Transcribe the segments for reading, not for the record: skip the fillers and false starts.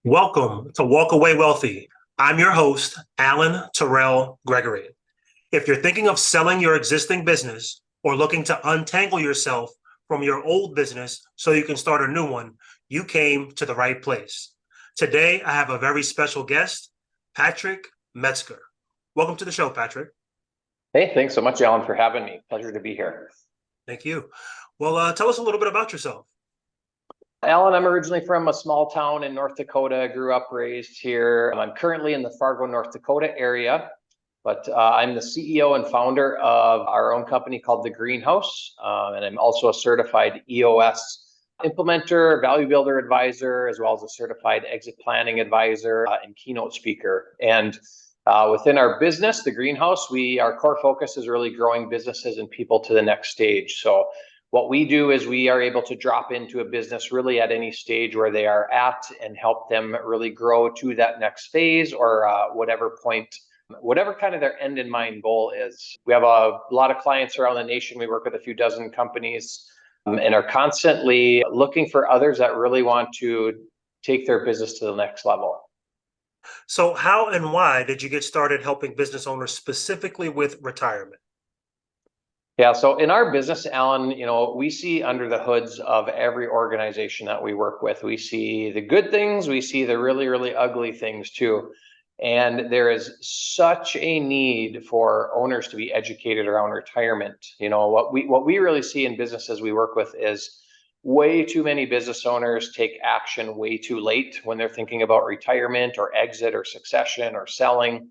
Welcome to Walk Away Wealthy. I'm your host, Alan Terrell Gregory. If you're thinking of selling your existing business or looking to untangle yourself from your old business so you can start a new one, you came to the right place. Today, I have a very special guest, Patrick Metzger. Welcome to the show, Patrick. Hey, thanks so much, Alan, for having me. Pleasure to be here. Thank you. Well, tell us a little bit about yourself. Alan, I'm originally from a small town in North Dakota, grew up, raised here. I'm currently in the Fargo, North Dakota area, but I'm the CEO and founder of our own company called The Greenhouse, and I'm also a certified EOS implementer, value builder advisor, as well as a certified exit planning advisor and keynote speaker. And within our business, The Greenhouse, our core focus is really growing businesses and people to the next stage. So what we do is we are able to drop into a business really at any stage where they are at and help them really grow to that next phase or whatever point, whatever kind of their end in mind goal is. We have a lot of clients around the nation. We work with a few dozen companies and are constantly looking for others that really want to take their business to the next level. So how and why did you get started helping business owners specifically with retirement? Yeah, so in our business, Alan, we see under the hoods of every organization that we work with. We see the good things, we see the really, really ugly things too. And there is such a need for owners to be educated around retirement. What we really see in businesses we work with is way too many business owners take action way too late when they're thinking about retirement or exit or succession or selling.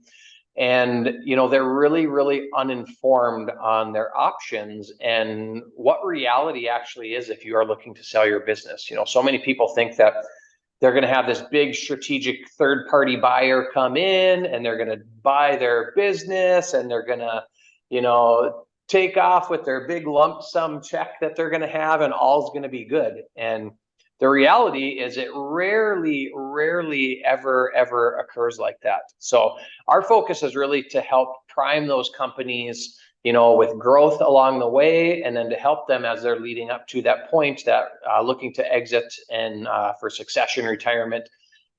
And they're really, really uninformed on their options and what reality actually is if you are looking to sell your business. So many people think that they're going to have this big strategic third-party buyer come in and they're going to buy their business and they're going to take off with their big lump sum check that they're going to have and all's going to be good. And the reality is it rarely, ever occurs like that. So our focus is really to help prime those companies, with growth along the way, and then to help them as they're leading up to that point that looking to exit and for succession retirement,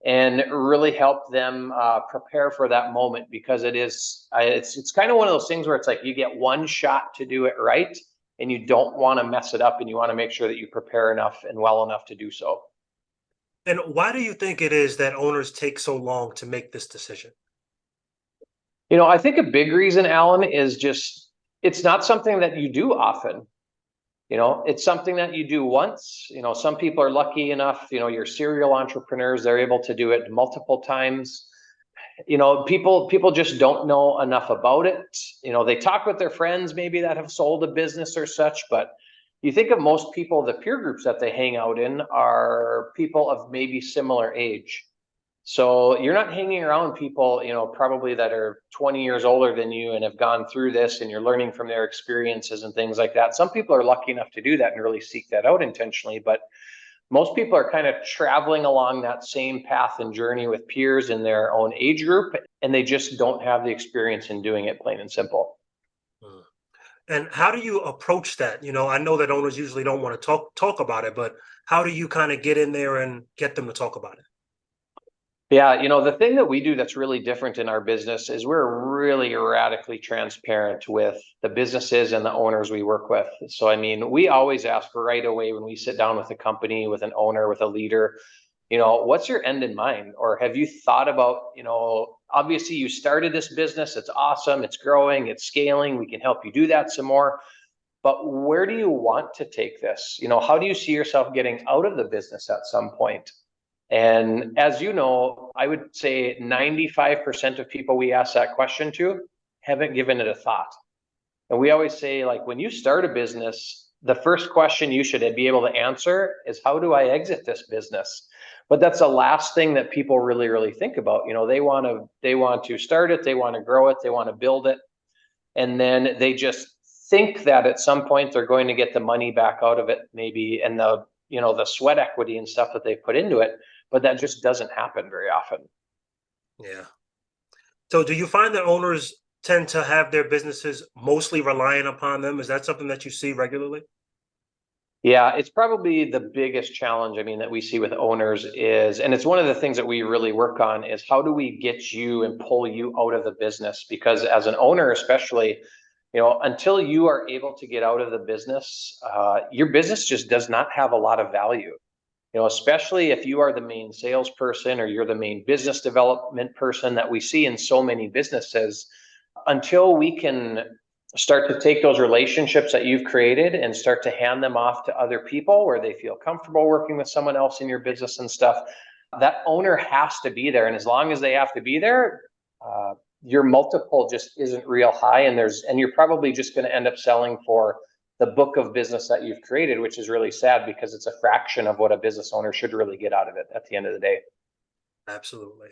and really help them prepare for that moment, because it's kind of one of those things where it's like you get one shot to do it right. And you don't want to mess it up, and you want to make sure that you prepare enough and well enough to do so. And why do you think it is that owners take so long to make this decision? I think a big reason, Alan, is just it's not something that you do often. It's something that you do once. Some people are lucky enough, you're serial entrepreneurs, they're able to do it multiple times. People just don't know enough about it. They talk with their friends maybe that have sold a business or such, but you think of most people, the peer groups that they hang out in are people of maybe similar age. So you're not hanging around people, probably that are 20 years older than you and have gone through this, and you're learning from their experiences and things like that. Some people are lucky enough to do that and really seek that out intentionally, but most people are kind of traveling along that same path and journey with peers in their own age group, and they just don't have the experience in doing it, plain and simple. And how do you approach that? I know that owners usually don't want to talk about it, but how do you kind of get in there and get them to talk about it? Yeah, the thing that we do that's really different in our business is we're really radically transparent with the businesses and the owners we work with. So, we always ask right away when we sit down with a company, with an owner, with a leader, what's your end in mind? Or have you thought about, obviously you started this business, it's awesome, it's growing, it's scaling, we can help you do that some more. But where do you want to take this? How do you see yourself getting out of the business at some point? And as you know, I would say 95% of people we ask that question to haven't given it a thought. And we always say, like, when you start a business, the first question you should be able to answer is, how do I exit this business? But that's the last thing that people really, really think about. They want to start it, they want to grow it, they want to build it. And then they just think that at some point they're going to get the money back out of it, maybe, and the sweat equity and stuff that they put into it. But that just doesn't happen very often. Yeah. So do you find that owners tend to have their businesses mostly reliant upon them? Is that something that you see regularly? Yeah, it's probably the biggest challenge, I mean, that we see with owners is, and it's one of the things that we really work on, is how do we get you and pull you out of the business? Because as an owner, especially, until you are able to get out of the business, your business just does not have a lot of value. Especially if you are the main salesperson or you're the main business development person that we see in so many businesses, until we can start to take those relationships that you've created and start to hand them off to other people where they feel comfortable working with someone else in your business and stuff, that owner has to be there. And as long as they have to be there, your multiple just isn't real high. And you're probably just going to end up selling for the book of business that you've created, which is really sad because it's a fraction of what a business owner should really get out of it at the end of the day. Absolutely.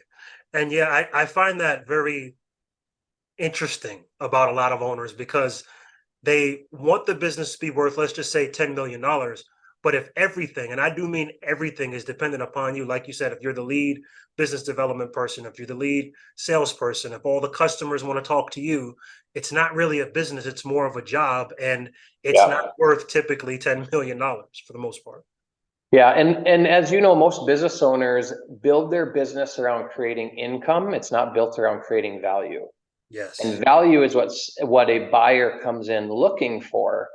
And yeah, I find that very interesting about a lot of owners because they want the business to be worth, let's just say $10 million. But if everything, and I do mean everything, is dependent upon you, like you said, if you're the lead business development person, if you're the lead salesperson, if all the customers want to talk to you, it's not really a business, it's more of a job. And it's Yeah. not worth typically $10 million for the most part. Yeah, and as you know, most business owners build their business around creating income. It's not built around creating value. Yes. And value is what a buyer comes in looking for.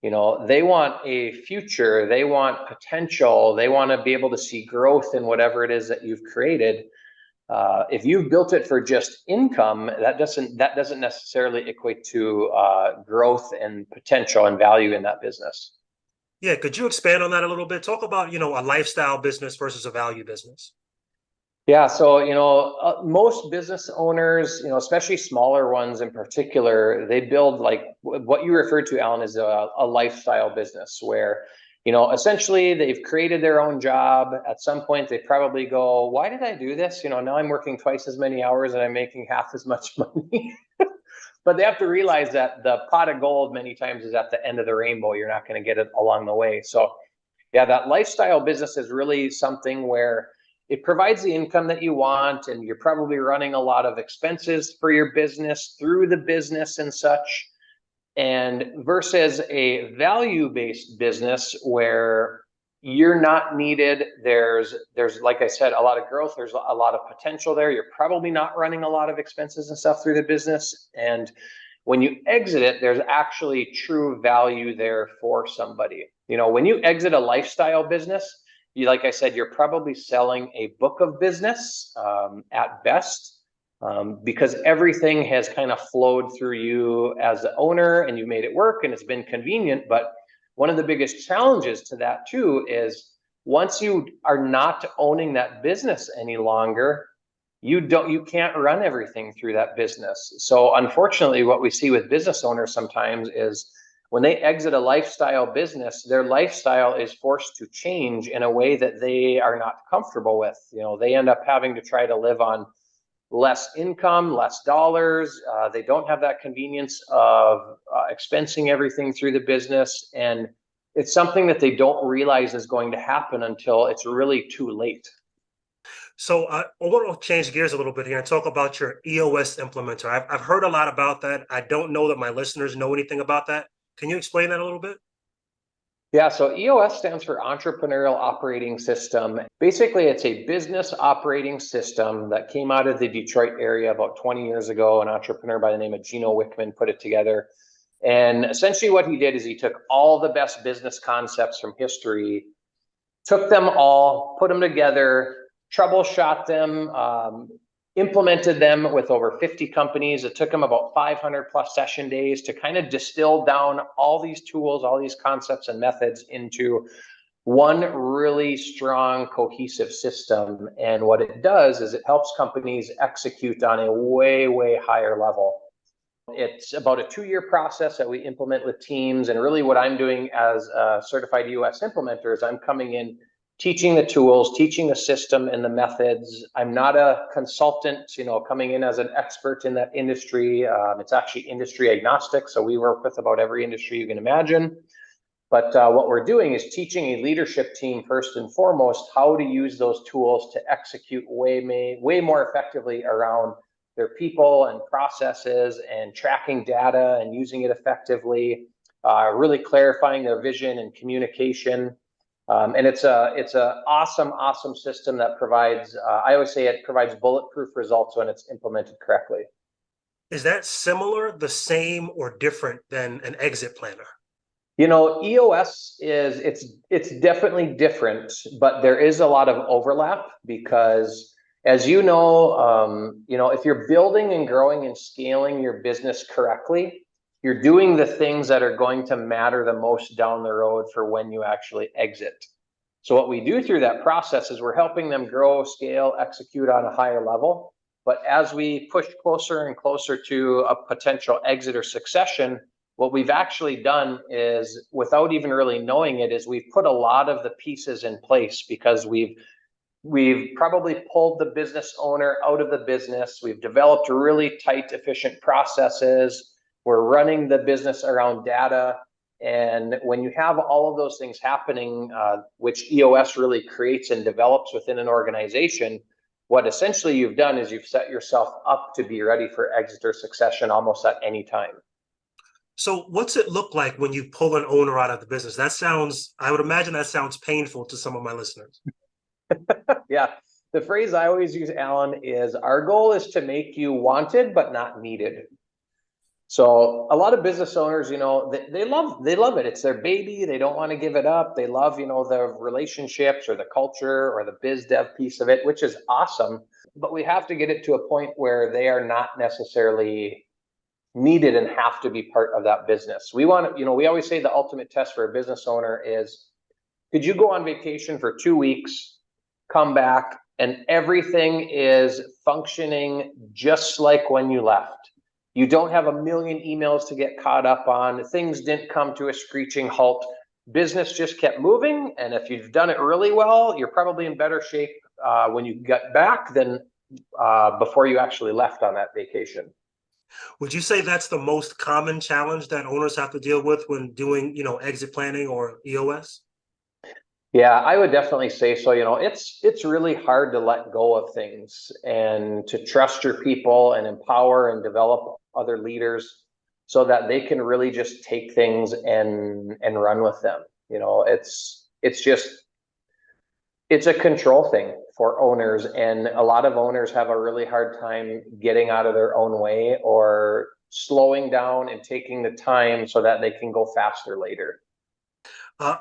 They want a future, they want potential, they want to be able to see growth in whatever it is that you've created. If you've built it for just income, that doesn't necessarily equate to growth and potential and value in that business. Yeah, could you expand on that a little bit? Talk about, a lifestyle business versus a value business. Yeah, so most business owners, especially smaller ones in particular, they build like what you referred to, Alan, is a lifestyle business where, essentially they've created their own job. At some point, they probably go, "Why did I do this? Now I'm working twice as many hours and I'm making half as much money." But they have to realize that the pot of gold many times is at the end of the rainbow. You're not going to get it along the way. So yeah, that lifestyle business is really something where it provides the income that you want, and you're probably running a lot of expenses for your business through the business and such. And versus a value-based business where you're not needed, there's like I said, a lot of growth, there's a lot of potential there. You're probably not running a lot of expenses and stuff through the business. And when you exit it, there's actually true value there for somebody. When you exit a lifestyle business, like I said, you're probably selling a book of business at best, because everything has kind of flowed through you as the owner and you've made it work and it's been convenient. But one of the biggest challenges to that too is once you are not owning that business any longer, you can't run everything through that business. So unfortunately, what we see with business owners sometimes is when they exit a lifestyle business, their lifestyle is forced to change in a way that they are not comfortable with. They end up having to try to live on less income, less dollars. They don't have that convenience of expensing everything through the business. And it's something that they don't realize is going to happen until it's really too late. So I want to change gears a little bit here and talk about your EOS implementer. I've heard a lot about that. I don't know that my listeners know anything about that. Can you explain that a little bit? Yeah, so EOS stands for Entrepreneurial Operating System. Basically, it's a business operating system that came out of the Detroit area about 20 years ago. An entrepreneur by the name of Gino Wickman put it together. And essentially what he did is he took all the best business concepts from history, took them all, put them together, troubleshot them, implemented them with over 50 companies. It took him about 500 plus session days to kind of distill down all these tools, all these concepts and methods into one really strong, cohesive system. And what it does is it helps companies execute on a way, way higher level. It's about a 2-year process that we implement with teams. And really what I'm doing as a certified EOS implementer is I'm coming in, teaching the tools, teaching the system and the methods. I'm not a consultant, coming in as an expert in that industry. It's actually industry agnostic. So we work with about every industry you can imagine. But what we're doing is teaching a leadership team first and foremost how to use those tools to execute way more effectively around their people and processes and tracking data and using it effectively. really clarifying their vision and communication. And it's a awesome system that provides, I always say it provides bulletproof results when it's implemented correctly. Is that similar, the same, or different than an exit planner? EOS it's definitely different, but there is a lot of overlap because, as if you're building and growing and scaling your business correctly, you're doing the things that are going to matter the most down the road for when you actually exit. So what we do through that process is we're helping them grow, scale, execute on a higher level. But as we push closer and closer to a potential exit or succession, what we've actually done is, without even really knowing it, is we've put a lot of the pieces in place because we've probably pulled the business owner out of the business. We've developed really tight, efficient processes. We're running the business around data. And when you have all of those things happening, which EOS really creates and develops within an organization, what essentially you've done is you've set yourself up to be ready for exit or succession almost at any time. So what's it look like when you pull an owner out of the business? I would imagine that sounds painful to some of my listeners. Yeah. The phrase I always use, Alan, is our goal is to make you wanted, but not needed. So a lot of business owners, they love it. It's their baby. They don't want to give it up. They love, the relationships or the culture or the biz dev piece of it, which is awesome. But we have to get it to a point where they are not necessarily needed and have to be part of that business. We want to, we always say the ultimate test for a business owner is, could you go on vacation for 2 weeks, come back, and everything is functioning just like when you left? You don't have a million emails to get caught up on. Things didn't come to a screeching halt. Business just kept moving. And if you've done it really well, you're probably in better shape when you get back than before you actually left on that vacation. Would you say that's the most common challenge that owners have to deal with when doing, exit planning or EOS? Yeah, I would definitely say so. It's really hard to let go of things and to trust your people and empower and develop other leaders so that they can really just take things and run with them. It's a control thing for owners, and a lot of owners have a really hard time getting out of their own way or slowing down and taking the time so that they can go faster later.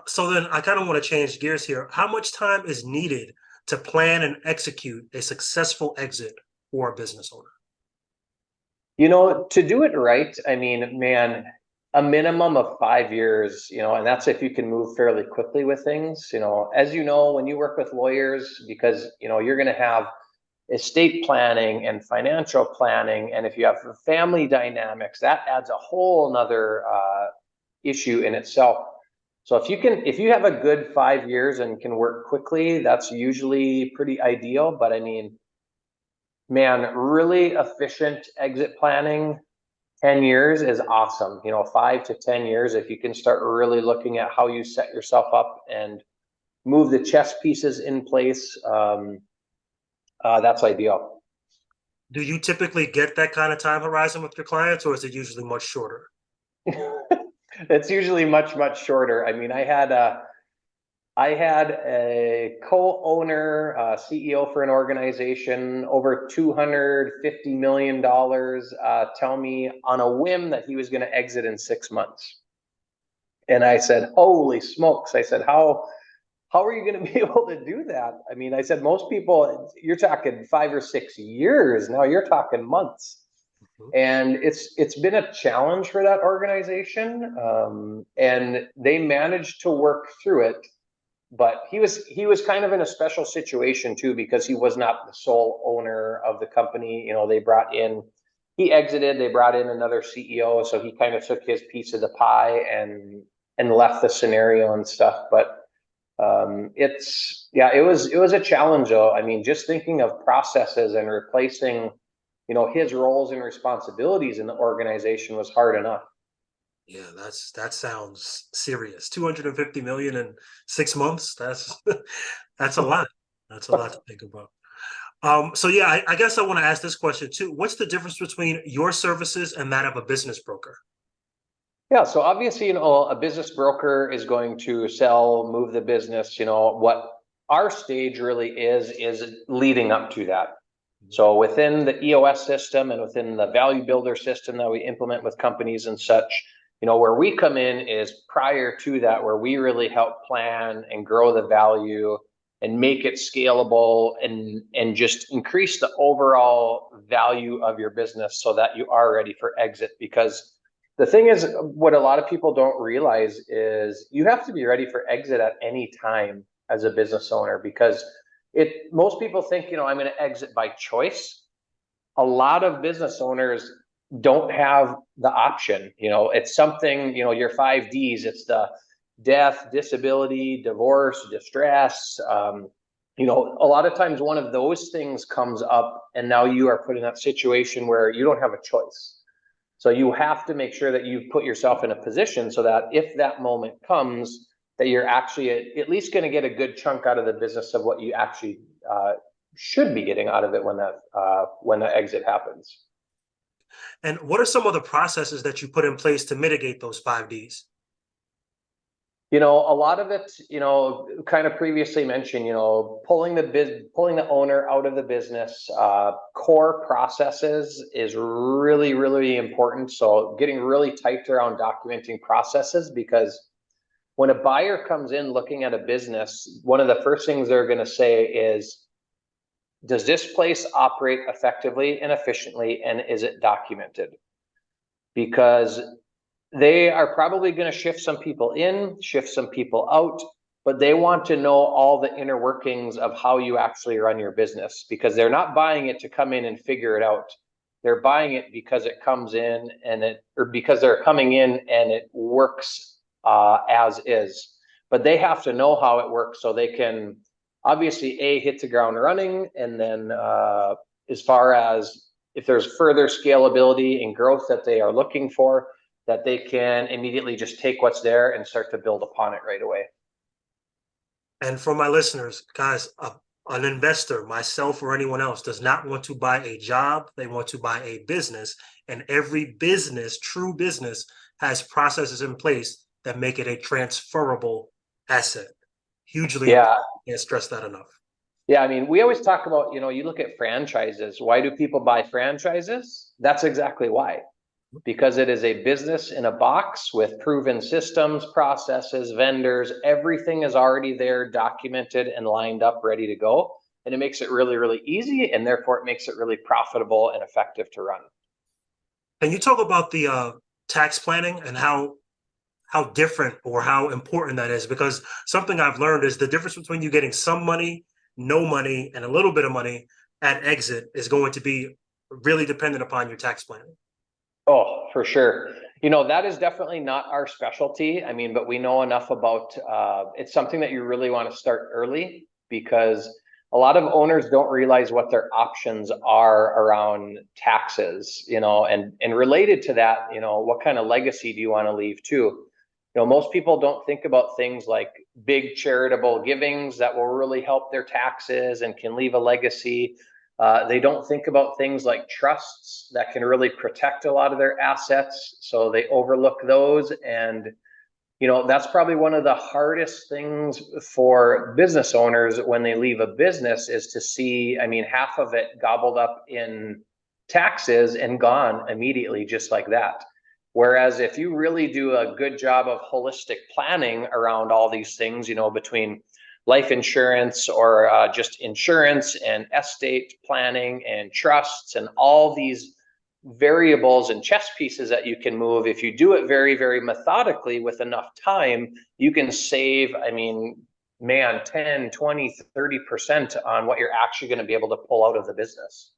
So then I kind of want to change gears here. How much time is needed to plan and execute a successful exit for a business owner? To do it right, I mean, man, a minimum of 5 years, and that's if you can move fairly quickly with things. As when you work with lawyers, because, you're going to have estate planning and financial planning. And if you have family dynamics, that adds a whole nother issue in itself. So if you have a good 5 years and can work quickly, that's usually pretty ideal. But I mean, man, really efficient exit planning, 10 years is awesome. 5 to 10 years, if you can start really looking at how you set yourself up and move the chess pieces in place, that's ideal. Do you typically get that kind of time horizon with your clients, or is it usually much shorter? It's usually much, much shorter. I mean, I had a co-owner, CEO for an organization, over $250 million, tell me on a whim that he was going to exit in 6 months. And I said, holy smokes. I said, how are you going to be able to do that? I mean, I said, most people, you're talking 5 or 6 years. Now you're talking months. And it's been a challenge for that organization. And they managed to work through it. But he was kind of in a special situation too, because he was not the sole owner of the company. He exited, they brought in another CEO. So he kind of took his piece of the pie and left the scenario and stuff. But it was a challenge though. I mean, just thinking of processes and replacing, his roles and responsibilities in the organization was hard enough. Yeah, that sounds serious. 250 million in 6 months. That's a lot. That's a lot to think about. So yeah, I guess I want to ask this question too. What's the difference between your services and that of a business broker? Yeah, so obviously, a business broker is going to sell, move the business. What our stage really is leading up to that. So within the EOS system and within the Value Builder system that we implement with companies and such, where we come in is prior to that, where we really help plan and grow the value and make it scalable and just increase the overall value of your business so that you are ready for exit. Because the thing is, what a lot of people don't realize is you have to be ready for exit at any time as a business owner, because most people think, I'm going to exit by choice. A lot of business owners don't have the option. It's something, your 5Ds. It's the death, disability, divorce, distress. A lot of times one of those things comes up, and now you are put in that situation where you don't have a choice. So you have to make sure that you put yourself in a position so that if that moment comes, that you're actually at least going to get a good chunk out of the business of what you actually should be getting out of it when the exit happens. And what are some of the processes that you put in place to mitigate those 5Ds? A lot of it, kind of previously mentioned, pulling the owner out of the business, core processes is really, really important. So getting really tight around documenting processes, because when a buyer comes in looking at a business, one of the first things they're going to say is, does this place operate effectively and efficiently, and is it documented? Because they are probably going to shift some people in, shift some people out, but they want to know all the inner workings of how you actually run your business, because they're not buying it to come in and figure it out. They're buying it because it comes in or because they're coming in and it works as is. But they have to know how it works so they can obviously hit the ground running, and then as far as if there's further scalability and growth that they are looking for, that they can immediately just take what's there and start to build upon it right away. And for my listeners, guys, an investor, myself or anyone else, does not want to buy a job. They want to buy a business. And every business, true business, has processes in place that make it a transferable asset. Hugely important. Can't stress that enough. Yeah, I mean, we always talk about, you look at franchises. Why do people buy franchises? That's exactly why. Because it is a business in a box with proven systems, processes, vendors. Everything is already there, documented and lined up, ready to go. And it makes it really, really easy, and therefore it makes it really profitable and effective to run. Can you talk about the tax planning and how different or how important that is? Because something I've learned is the difference between you getting some money, no money, and a little bit of money at exit is going to be really dependent upon your tax planning. Oh, for sure. That is definitely not our specialty. I mean, but we know enough about it's something that you really want to start early, because a lot of owners don't realize what their options are around taxes, and related to that, what kind of legacy do you want to leave too? Most people don't think about things like big charitable givings that will really help their taxes and can leave a legacy. They don't think about things like trusts that can really protect a lot of their assets. So they overlook those. And, that's probably one of the hardest things for business owners when they leave a business, is to see, half of it gobbled up in taxes and gone immediately, just like that. Whereas if you really do a good job of holistic planning around all these things, between life insurance or just insurance and estate planning and trusts and all these variables and chess pieces that you can move, if you do it very, very methodically with enough time, you can save, 10, 20, 30% on what you're actually going to be able to pull out of the business.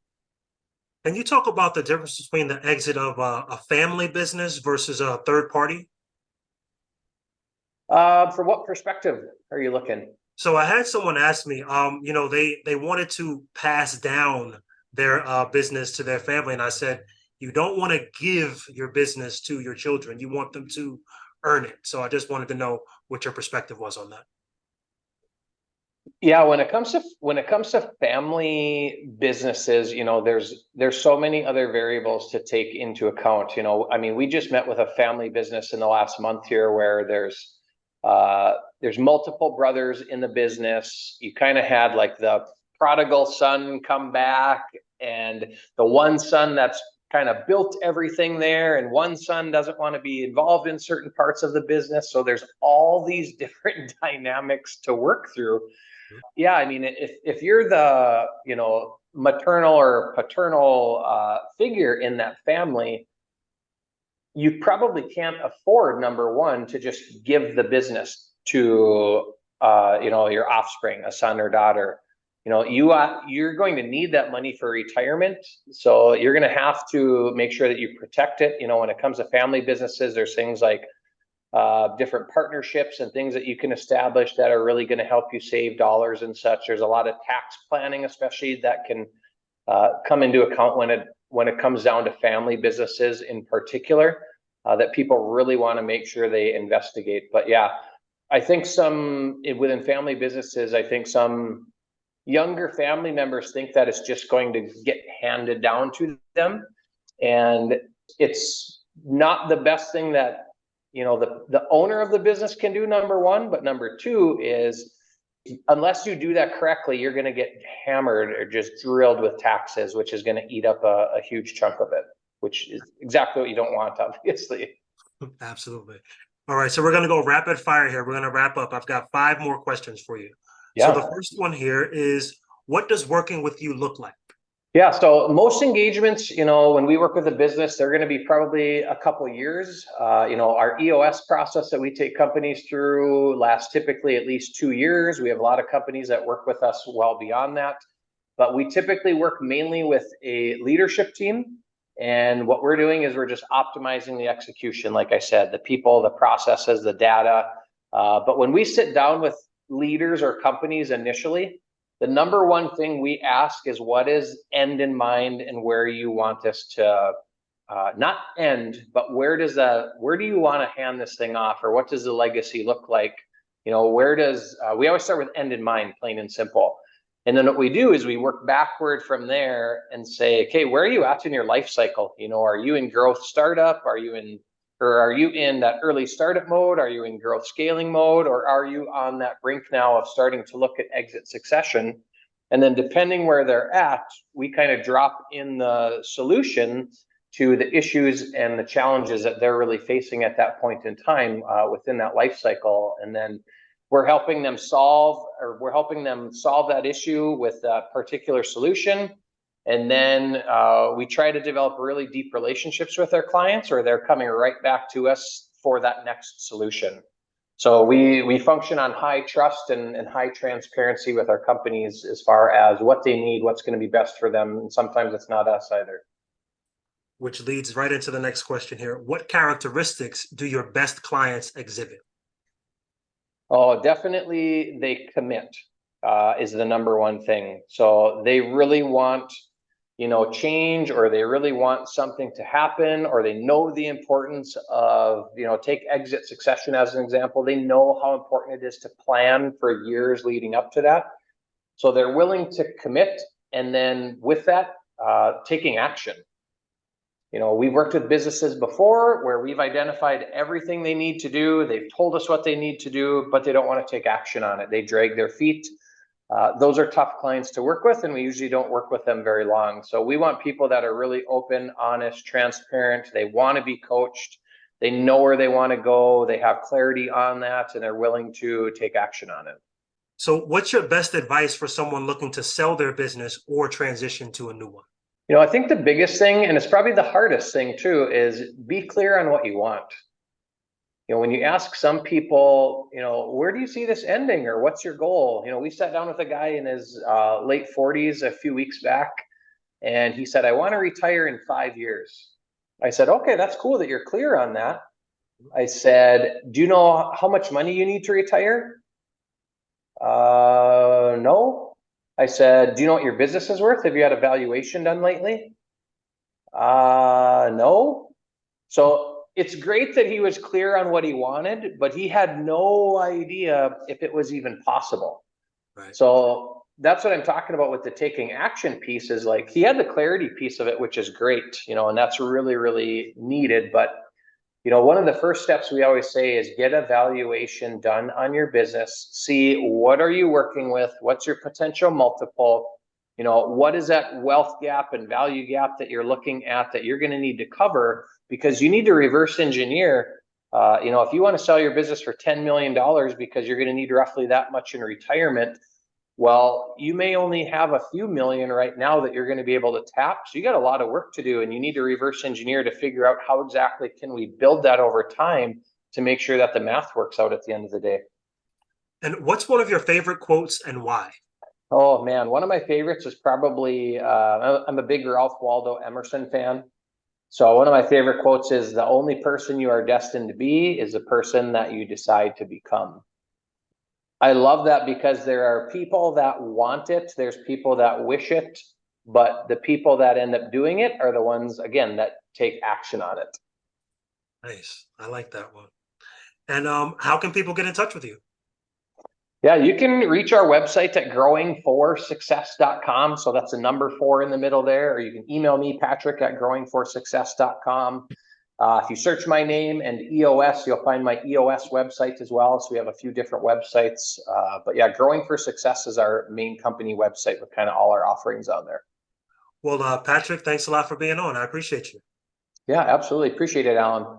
Can you talk about the difference between the exit of a family business versus a third party? For what perspective are you looking? So I had someone ask me, they wanted to pass down their business to their family. And I said, you don't want to give your business to your children. You want them to earn it. So I just wanted to know what your perspective was on that. Yeah, when it comes to family businesses, there's so many other variables to take into account. I mean, we just met with a family business in the last month here where there's multiple brothers in the business. You kind of had like the prodigal son come back, and the one son that's kind of built everything there, and one son doesn't want to be involved in certain parts of the business. So there's all these different dynamics to work through. Yeah, I mean, if you're the, maternal or paternal figure in that family, you probably can't afford, number one, to just give the business to your offspring, a son or daughter. You're going to need that money for retirement, so you're going to have to make sure that you protect it. When it comes to family businesses, there's things like different partnerships and things that you can establish that are really going to help you save dollars and such. There's a lot of tax planning, especially, that can come into account when it comes down to family businesses in particular, that people really want to make sure they investigate. But yeah, I think within family businesses, I think some younger family members think that it's just going to get handed down to them, and it's not the best thing that the owner of the business can do, number one. But number two is, unless you do that correctly, you're going to get hammered or just drilled with taxes, which is going to eat up a huge chunk of it, which is exactly what you don't want, obviously. Absolutely. All right, so we're going to go rapid fire here. We're going to wrap up. I've got 5 more questions for you. So the Yeah. first one here is, what does working with you look like? Yeah, so most engagements, when we work with a business, they're going to be probably a couple years. Our EOS process that we take companies through lasts typically at least 2 years. We have a lot of companies that work with us well beyond that, but we typically work mainly with a leadership team. And what we're doing is we're just optimizing the execution, like I said, the people, the processes, the data. But when we sit down with leaders or companies initially, the number one thing we ask is, what is end in mind, and where you want this to not end, but where do you want to hand this thing off, or what does the legacy look like? We always start with end in mind, plain and simple. And then what we do is we work backward from there and say, okay, where are you at in your life cycle? Are you in growth startup? Are you in that early startup mode? Are you in growth scaling mode? Or are you on that brink now of starting to look at exit succession? And then depending where they're at, we kind of drop in the solution to the issues and the challenges that they're really facing at that point in time within that life cycle. And then we're helping them solve that issue with a particular solution. And then we try to develop really deep relationships with our clients, or they're coming right back to us for that next solution. So we function on high trust and high transparency with our companies as far as what they need, what's going to be best for them. And sometimes it's not us either. Which leads right into the next question here. What characteristics do your best clients exhibit? Oh, definitely they commit is the number one thing. So they really want, change, or they really want something to happen, or they know the importance of, take exit succession as an example. They know how important it is to plan for years leading up to that. So they're willing to commit, and then with that, taking action. We've worked with businesses before where we've identified everything they need to do. They've told us what they need to do, but they don't want to take action on it. They drag their feet. Those are tough clients to work with, and we usually don't work with them very long. So we want people that are really open, honest, transparent. They want to be coached. They know where they want to go. They have clarity on that, and they're willing to take action on it. So what's your best advice for someone looking to sell their business or transition to a new one? I think the biggest thing, and it's probably the hardest thing too, is be clear on what you want. When you ask some people, where do you see this ending, or what's your goal? We sat down with a guy in his late 40s a few weeks back, and he said, I want to retire in 5 years. I said, okay, that's cool that you're clear on that. I said, do you know how much money you need to retire? No. I said, do you know what your business is worth? Have you had a valuation done lately? No. So it's great that he was clear on what he wanted, but he had no idea if it was even possible. Right. So that's what I'm talking about with the taking action piece, is like, he had the clarity piece of it, which is great, and that's really, really needed. But, one of the first steps we always say is get a valuation done on your business. See, what are you working with? What's your potential multiple? What is that wealth gap and value gap that you're looking at that you're going to need to cover? Because you need to reverse engineer. If you want to sell your business for $10 million because you're going to need roughly that much in retirement, well, you may only have a few million right now that you're going to be able to tap. So you got a lot of work to do, and you need to reverse engineer to figure out how exactly can we build that over time to make sure that the math works out at the end of the day. And what's one of your favorite quotes and why? Oh man, one of my favorites is probably, I'm a big Ralph Waldo Emerson fan. So one of my favorite quotes is, the only person you are destined to be is the person that you decide to become. I love that, because there are people that want it, there's people that wish it, but the people that end up doing it are the ones, again, that take action on it. Nice. I like that one. And how can people get in touch with you? Yeah, you can reach our website at growingforsuccess.com. So that's a number 4 in the middle there, or you can email me, Patrick, at growingforsuccess.com. If you search my name and EOS, you'll find my EOS website as well. So we have a few different websites. But yeah, Growing for Success is our main company website with kind of all our offerings on there. Well, Patrick, thanks a lot for being on. I appreciate you. Yeah, absolutely. Appreciate it, Alan.